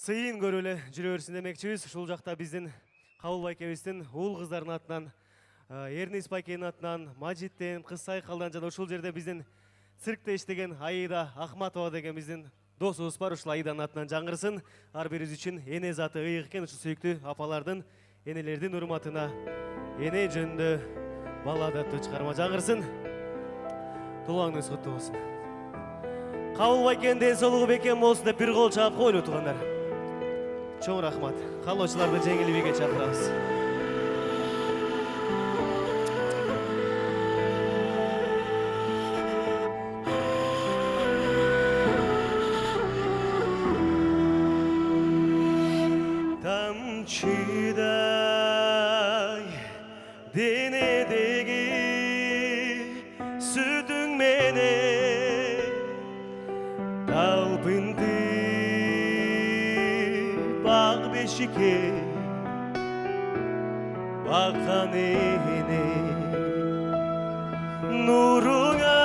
Сыйын көрөлө жүрө берсин демекчибиз. Ушул жакта биздин Кабыл байкебиздин уул кыздардын атынан, Эрнис байкенин атынан, Мажиттен, Кыз Сайкалдан жана ушул жерде биздин циркте иштеген Аида Ахматова деген биздин досубуз бар. Ушул Аиданын атынан жаңырсын. Ар бирибиз үчүн эне заты ыйык экен. Ушул сүйүктүү апалардын, энелердин урматына эне жөнүндө баллада аттуу чыгарма жаңырсын. Туулгаңыз куттуу болсун. Кабыл байкенин ден соолугу бекем болсун деп бир кол чаап коелу туугандар. Чоң рахмат. Каалоочуларды жеңил бийге чакырабыз. Тамчыдай денедеги сүтүң менен талпынды баг бешикке баккан эне нуруңа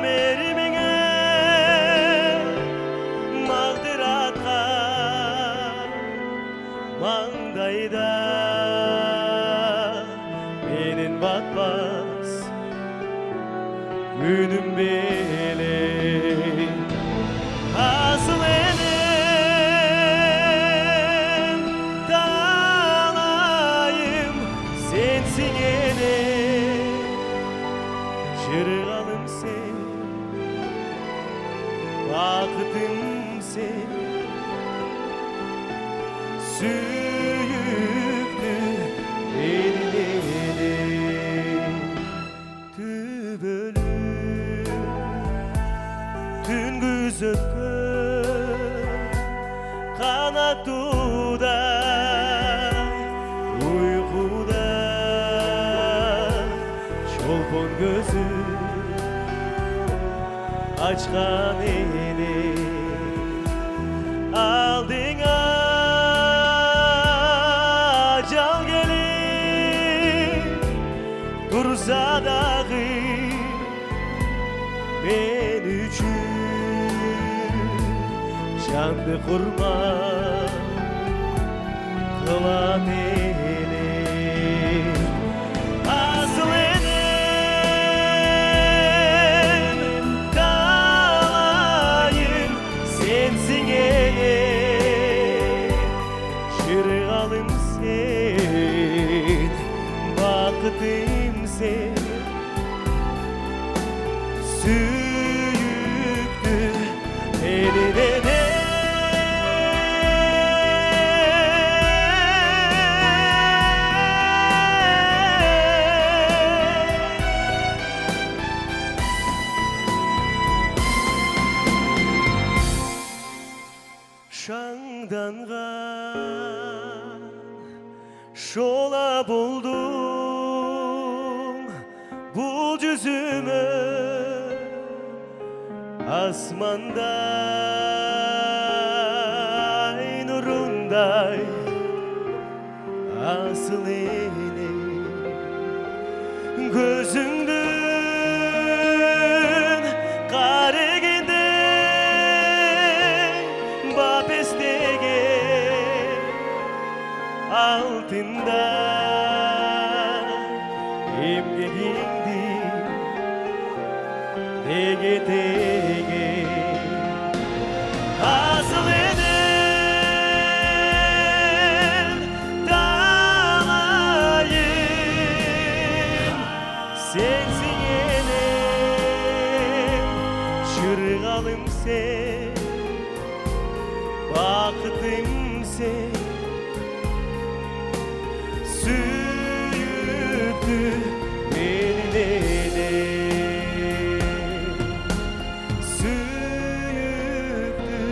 меримиңе магдыраткан маңдайда менин батпас күнүм белең асыл энем таалайым сенсиң энем жыргалым сен бакытым сен сүйүктүү менин энем түбөлү түнгүз өткөн канаттуудай уйкуда чолпон көзү ачкан эне алдыңа ажал келип турса дагы мен үчүн жанды курман кылат элем асыл энем таалайым сенсиң энем жыргалым сен бакытым сен сүйүктүү менин энем шаңданган шола болдум бул жүзүмө асмандай нурундай асыл энем көзүңдүн карегинде бапестеген алтындай эмгегиңди неге деген асыл энем таалайым сенсиң энем жыргалым сен бакытым сен сүйүктүү менин энем сүйүктүү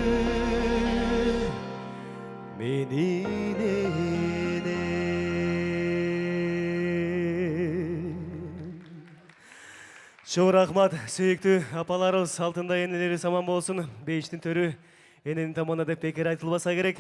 менин энем. Чоң рахмат сүйүктүү апаларыбыз, алтындай энелерибиз аман болсун. Бейиштин төрү эненин тамагына деп бекер айтылбаса керек.